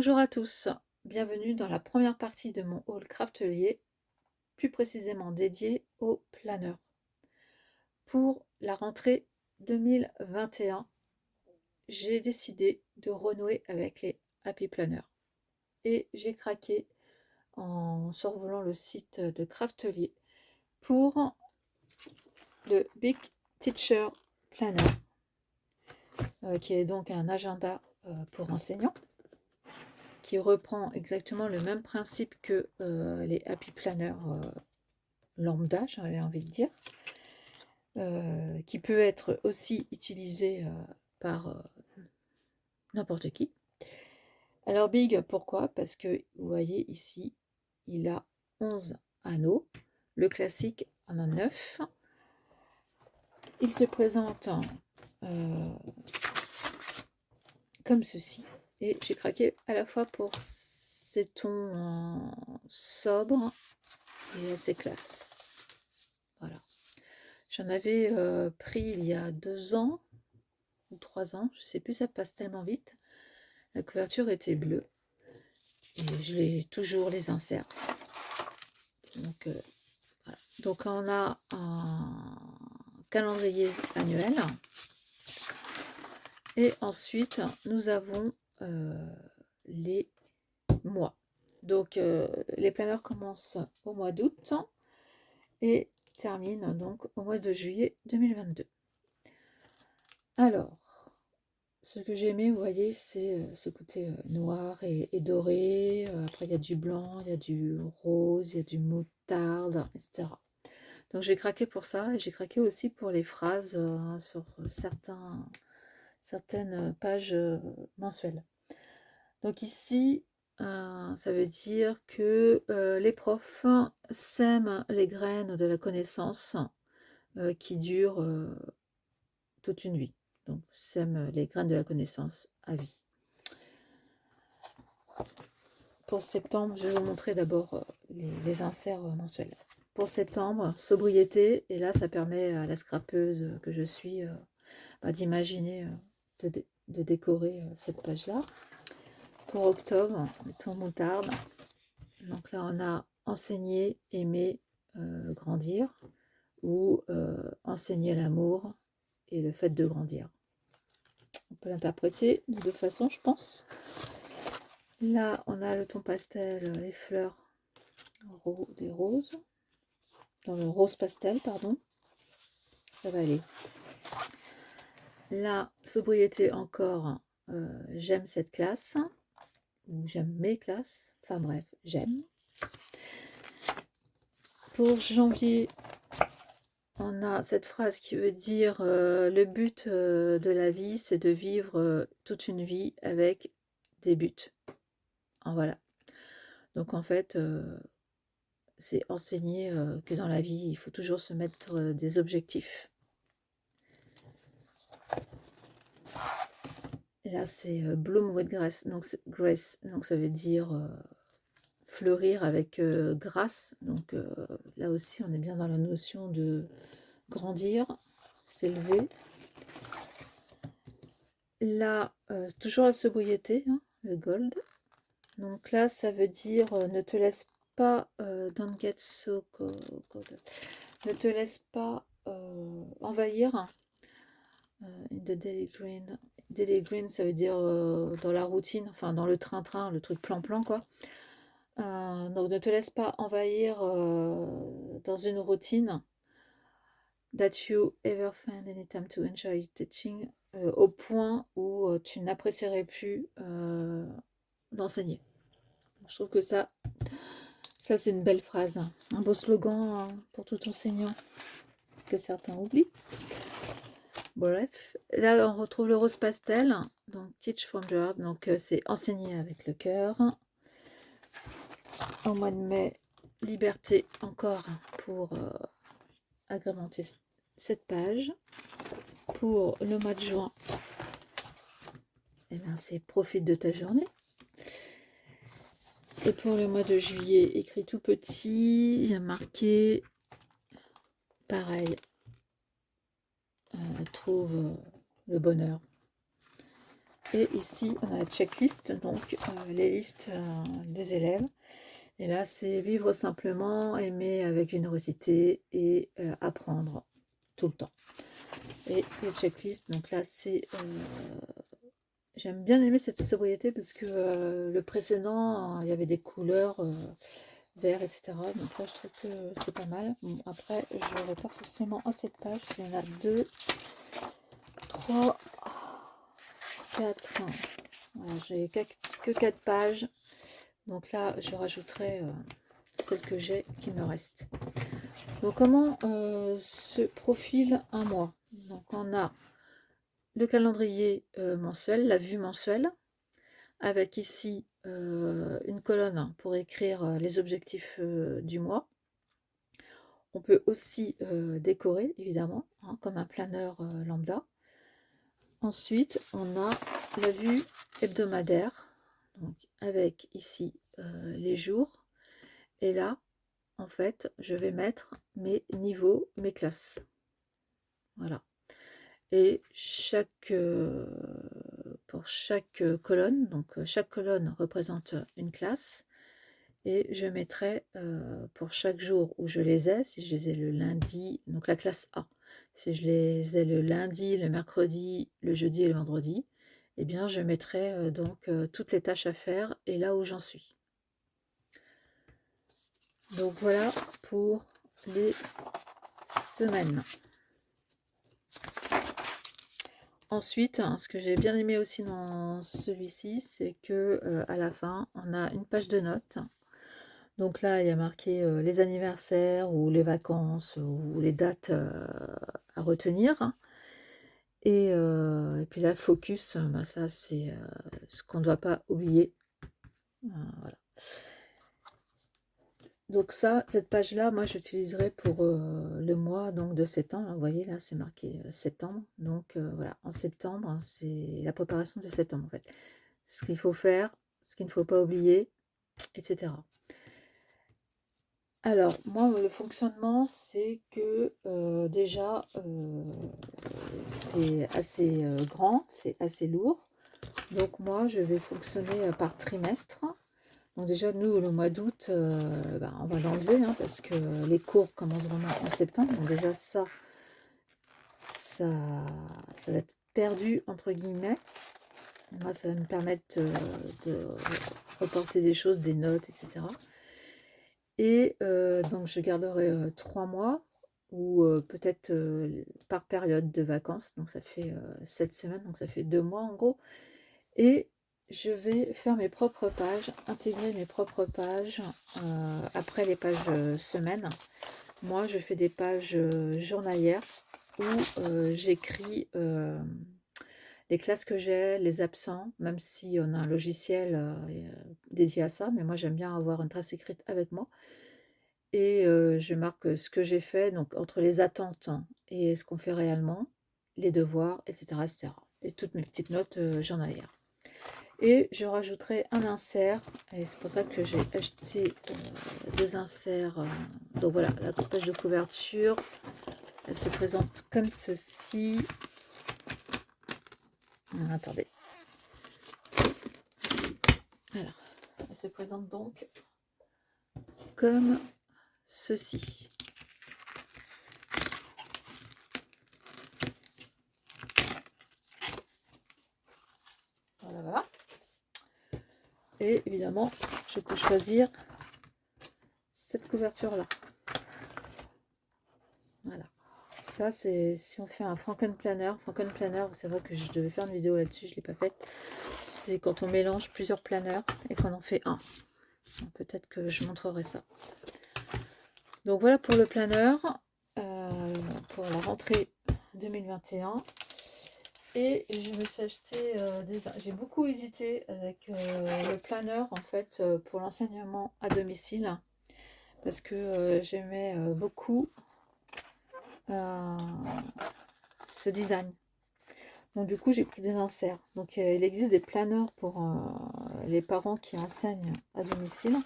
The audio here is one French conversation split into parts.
Bonjour à tous, bienvenue dans la première partie de mon haul Craftelier, plus précisément dédié aux planeurs. Pour la rentrée 2021, j'ai décidé de renouer avec les Happy Planners. Et j'ai craqué en survolant le site de Craftelier pour le Big Teacher Planner, qui est donc un agenda pour enseignants, qui reprend exactement le même principe que les Happy Planners lambda, j'avais envie de dire, qui peut être aussi utilisé par n'importe qui. Alors Big, pourquoi? Parce que vous voyez ici, il a 11 anneaux, le classique en a 9. Il se présente comme ceci, et j'ai craqué à la fois pour ces tons sobres et assez classe. Voilà. J'en avais pris il y a 2 ans ou 3 ans, je sais plus, ça passe tellement vite. La couverture était bleue et je l'ai toujours les inserts. Donc, voilà. Donc on a un calendrier annuel et ensuite nous avons les mois. Donc les planeurs commencent au mois d'août et terminent donc au mois de juillet 2022. Alors, ce que j'ai aimé, vous voyez, c'est ce côté noir et doré. Après, il y a du blanc, il y a du rose, il y a du moutarde, etc. Donc, j'ai craqué pour ça. Et j'ai craqué aussi pour les phrases sur certaines pages mensuelles. Donc ici, ça veut dire que les profs sèment les graines de la connaissance qui durent toute une vie. Donc, sème les graines de la connaissance à vie. Pour septembre, je vais vous montrer d'abord les inserts mensuels. Pour septembre, sobriété, et là, ça permet à la scrapeuse que je suis d'imaginer, de décorer cette page-là. Pour octobre, ton moutarde. Donc là, on a enseigner, aimer, grandir, ou enseigner l'amour et le fait de grandir. On peut l'interpréter de deux façons, je pense. Là, on a le ton pastel, les fleurs des roses. Dans le rose pastel, pardon. Ça va aller. La sobriété encore, j'aime cette classe. Ou j'aime mes classes. Enfin bref, j'aime. Pour janvier, on a cette phrase qui veut dire le but de la vie, c'est de vivre toute une vie avec des buts. Voilà. Donc en fait, c'est enseigner que dans la vie, il faut toujours se mettre des objectifs. Et là, c'est Bloom with Grace. Donc ça veut dire fleurir avec grâce. Donc là aussi, on est bien dans la notion de grandir, s'élever. Là, toujours la sobriété, hein, le gold. Donc là, ça veut dire ne te laisse pas, don't get so cold. Ne te laisse pas envahir. In the daily green. Daily green, ça veut dire dans la routine, enfin dans le train-train, le truc plan-plan, quoi. Donc ne te laisse pas envahir dans une routine. That you ever find any time to enjoy teaching, au point où tu n'apprécierais plus d'enseigner. Je trouve que ça c'est une belle phrase, un beau slogan pour tout enseignant que certains oublient. Bref, là on retrouve le rose pastel, donc Teach from the Heart, donc c'est enseigner avec le cœur. Au mois de mai, liberté encore pour agrémenter cette page. Pour le mois de juin, c'est profite de ta journée. Et pour le mois de juillet, écrit tout petit, il y a marqué pareil, trouve le bonheur. Et ici, on a la checklist, donc les listes des élèves. Et là, c'est vivre simplement, aimer avec générosité et apprendre tout le temps. Et les checklists, donc là, c'est... j'aime bien aimer cette sobriété parce que le précédent, il y avait des couleurs vert, etc. Donc là, je trouve que c'est pas mal. Bon, après, je n'aurai pas forcément assez de pages. Il y en a 2, 3, 4. Voilà, j'ai que 4 pages. Donc là, je rajouterai celle que j'ai qui me reste. Donc comment se profile un mois? Donc on a le calendrier mensuel, la vue mensuelle, avec ici une colonne pour écrire les objectifs du mois. On peut aussi décorer, évidemment, hein, comme un planeur lambda. Ensuite, on a la vue hebdomadaire, donc avec ici les jours. Et là, en fait, je vais mettre mes niveaux, mes classes. Voilà. Et pour chaque colonne, donc chaque colonne représente une classe. Et je mettrai pour chaque jour où je les ai, si je les ai le lundi, donc la classe A, si je les ai le lundi, le mercredi, le jeudi et le vendredi, eh bien je mettrai donc toutes les tâches à faire et là où j'en suis. Donc voilà pour les semaines. Ensuite, hein, ce que j'ai bien aimé aussi dans celui-ci, c'est que à la fin, on a une page de notes. Donc là, il y a marqué les anniversaires ou les vacances ou les dates à retenir. Et puis là, focus, bah, ça c'est ce qu'on ne doit pas oublier. Voilà. Donc ça, cette page-là, moi j'utiliserai pour le mois donc, de septembre. Vous voyez là, c'est marqué septembre. Donc voilà, en septembre, c'est la préparation de septembre en fait. Ce qu'il faut faire, ce qu'il ne faut pas oublier, etc. Alors, moi, le fonctionnement, c'est que déjà, c'est assez grand, c'est assez lourd. Donc, moi, je vais fonctionner par trimestre. Donc, déjà, nous, le mois d'août, ben, on va l'enlever hein, parce que les cours commencent vraiment en septembre. Donc, déjà, ça va être perdu, entre guillemets. Moi, ça va me permettre de reporter des choses, des notes, etc. Et donc je garderai 3 mois ou peut-être par période de vacances. Donc ça fait 7 semaines, donc ça fait 2 mois en gros. Et je vais faire mes propres pages, intégrer mes propres pages après les pages semaines. Moi, je fais des pages journalières où j'écris les classes que j'ai, les absents, même si on a un logiciel dédié à ça. Mais moi, j'aime bien avoir une trace écrite avec moi. Et je marque ce que j'ai fait, donc entre les attentes hein, et ce qu'on fait réellement, les devoirs, etc. etc. Et toutes mes petites notes journalières. Et je rajouterai un insert, et c'est pour ça que j'ai acheté des inserts. Donc voilà, la page de couverture, elle se présente comme ceci. Attendez. Alors, elle se présente donc comme ceci. Voilà, voilà. Et évidemment, je peux choisir cette couverture-là. Voilà. Ça, c'est si on fait un Frankenplanner. Frankenplanner, c'est vrai que je devais faire une vidéo là-dessus, je ne l'ai pas faite. C'est quand on mélange plusieurs planners et qu'on en fait un. Peut-être que je montrerai ça. Donc voilà pour le planner, pour la rentrée 2021. Et je me suis acheté j'ai beaucoup hésité avec le planner en fait pour l'enseignement à domicile parce que j'aimais beaucoup ce design. Donc du coup j'ai pris des inserts. Donc il existe des planners pour les parents qui enseignent à domicile.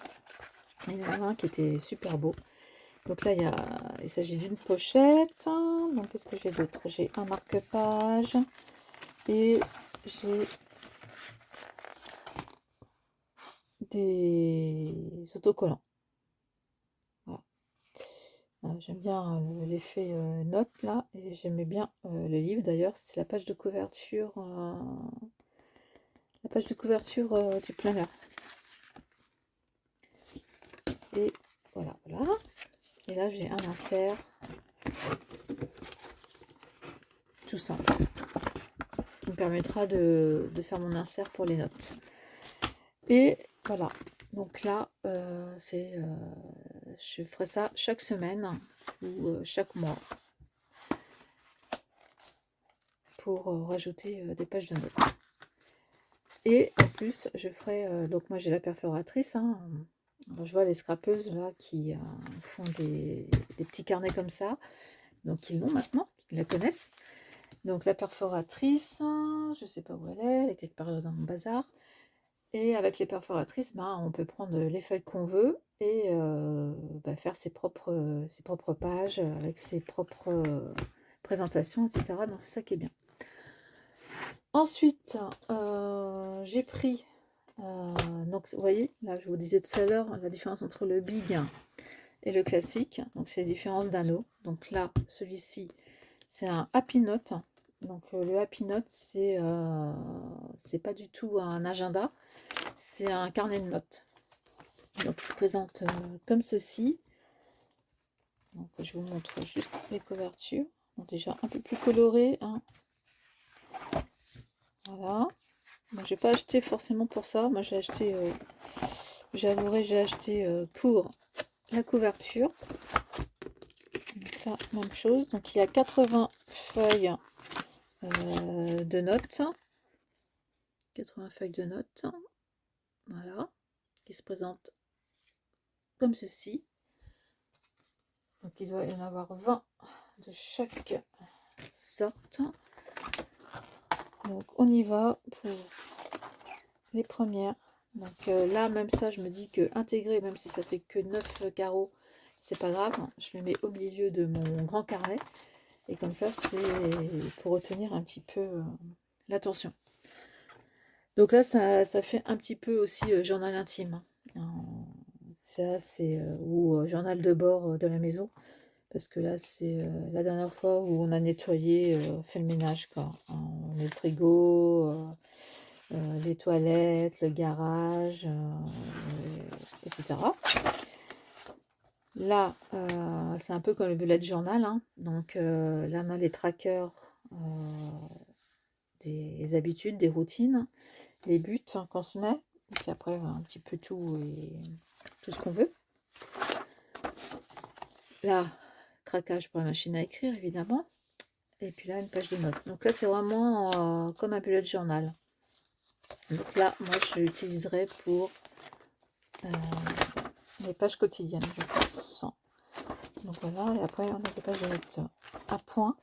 Il y en a un qui était super beau. Donc là il s'agit d'une pochette. Donc qu'est-ce que j'ai d'autre? J'ai un marque-page et j'ai des autocollants. Voilà. J'aime bien l'effet note là, et j'aimais bien le livre d'ailleurs, c'est la page de couverture, du planeur. Et voilà, voilà. Et là j'ai un insert tout simple qui me permettra de faire mon insert pour les notes. Et voilà, donc là je ferai ça chaque semaine ou chaque mois pour rajouter des pages de notes. Et en plus je ferai, donc moi j'ai la perforatrice, hein. Alors, je vois les scrapeuses là qui font des petits carnets comme ça, donc ils l'ont maintenant, ils la connaissent. Donc la perforatrice, je sais pas où elle est quelque part dans mon bazar. Et avec les perforatrices, on peut prendre les feuilles qu'on veut et faire ses propres pages avec ses propres présentations, etc. Donc c'est ça qui est bien. Ensuite, j'ai pris, donc vous voyez, là je vous disais tout à l'heure, la différence entre le big et le classique. Donc c'est la différence d'anneau. Donc là, celui-ci, c'est un Happy Note. Donc le Happy Note, c'est pas du tout un agenda, c'est un carnet de notes. Donc il se présente comme ceci. Donc je vous montre juste les couvertures. Donc déjà un peu plus coloré, hein. Voilà. Bon, j'ai pas acheté forcément pour ça. Moi j'ai acheté, j'avouerai, j'ai acheté pour la couverture. Donc là, même chose. Donc il y a 80 feuilles de notes. 80 feuilles de notes. Voilà. Qui se présentent comme ceci. Donc il doit y en avoir 20 de chaque sorte. Donc on y va pour les premières. Donc là même ça, je me dis que intégrer, même si ça fait que 9 carreaux, c'est pas grave, je le mets au milieu de mon grand carnet, et comme ça c'est pour retenir un petit peu l'attention. Donc là ça fait un petit peu aussi journal intime, hein. Ça c'est ou journal de bord de la maison, parce que là c'est la dernière fois où on a nettoyé, fait le ménage, quoi. On met le frigo, les toilettes, le garage, etc. Là, c'est un peu comme le bullet journal, hein. Donc là, on a les trackers des habitudes, des routines, les buts, hein, qu'on se met, et puis après un petit peu tout et tout ce qu'on veut. Là, craquage pour la machine à écrire, évidemment. Et puis là, une page de notes. Donc là, c'est vraiment comme un bullet journal. Donc là, moi, je l'utiliserai pour les pages quotidiennes, je pense. Donc voilà, et après, on a des pages de notes à point.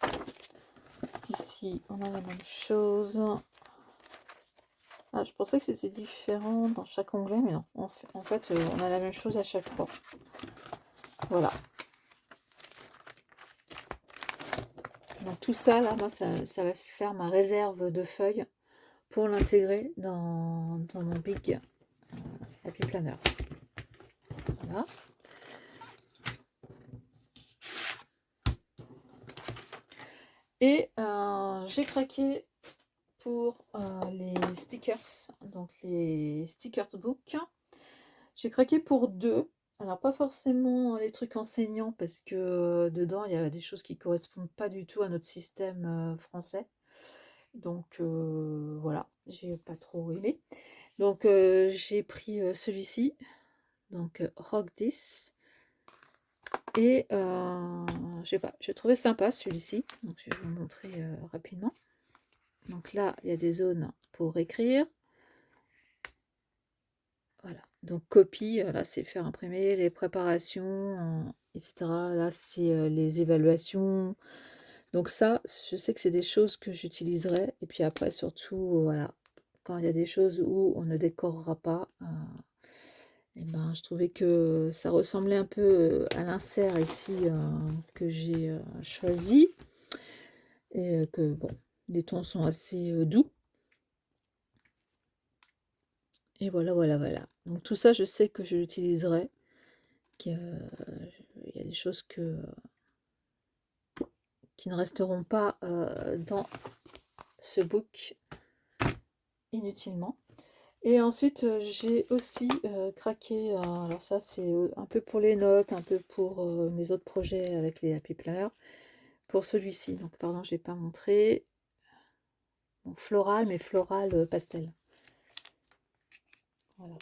Ici, on a la même chose. Ah, je pensais que c'était différent dans chaque onglet, mais non. En fait, on a la même chose à chaque fois. Voilà. Donc tout ça, là, moi, ça va faire ma réserve de feuilles pour l'intégrer dans mon Big Happy Planner. Voilà. Et j'ai craqué pour les stickers, donc les stickers book. J'ai craqué pour 2. Alors pas forcément les trucs enseignants, parce que dedans il y a des choses qui correspondent pas du tout à notre système français. Donc voilà, j'ai pas trop aimé. Donc j'ai pris celui-ci, donc Rock This. Et je sais pas, je trouvais sympa celui-ci, donc je vais vous montrer rapidement. Donc là, il y a des zones pour écrire. Voilà, donc copie, là c'est faire imprimer, les préparations, etc. Là c'est les évaluations. Donc ça, je sais que c'est des choses que j'utiliserai. Et puis après, surtout, voilà, quand il y a des choses où on ne décorera pas, et ben, je trouvais que ça ressemblait un peu à l'insert ici que j'ai choisi. Et que, bon, les tons sont assez doux. Et voilà, voilà, voilà. Donc tout ça, je sais que je l'utiliserai. Il y a des choses qui ne resteront pas dans ce book inutilement. Et ensuite, j'ai aussi craqué, alors ça c'est un peu pour les notes, un peu pour mes autres projets avec les Happy Planner, pour celui-ci. Donc pardon, je n'ai pas montré. Donc, floral, mais floral pastel. Voilà.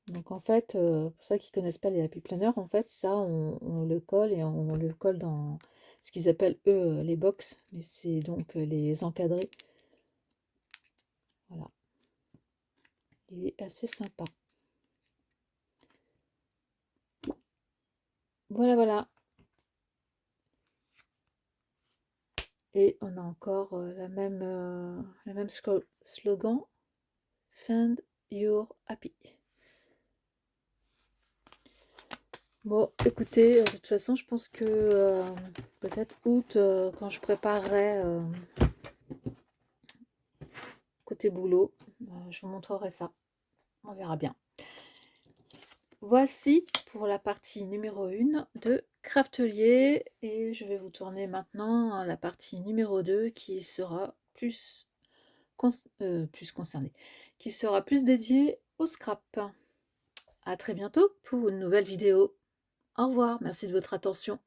Donc en fait, pour ceux qui ne connaissent pas les Happy Planner, en fait ça on le colle et on le colle dans ce qu'ils appellent eux les box, mais c'est donc les encadrés. Voilà. Il est assez sympa. Voilà, voilà. Et on a encore la même slogan. Find your happy. Bon, écoutez, de toute façon, je pense que peut-être août, quand je préparerai côté boulot, je vous montrerai ça. On verra bien. Voici pour la partie numéro 1 de Craftelier et je vais vous tourner maintenant à la partie numéro 2 qui sera plus concernée, qui sera plus dédiée au scrap. À très bientôt pour une nouvelle vidéo. Au revoir, merci de votre attention.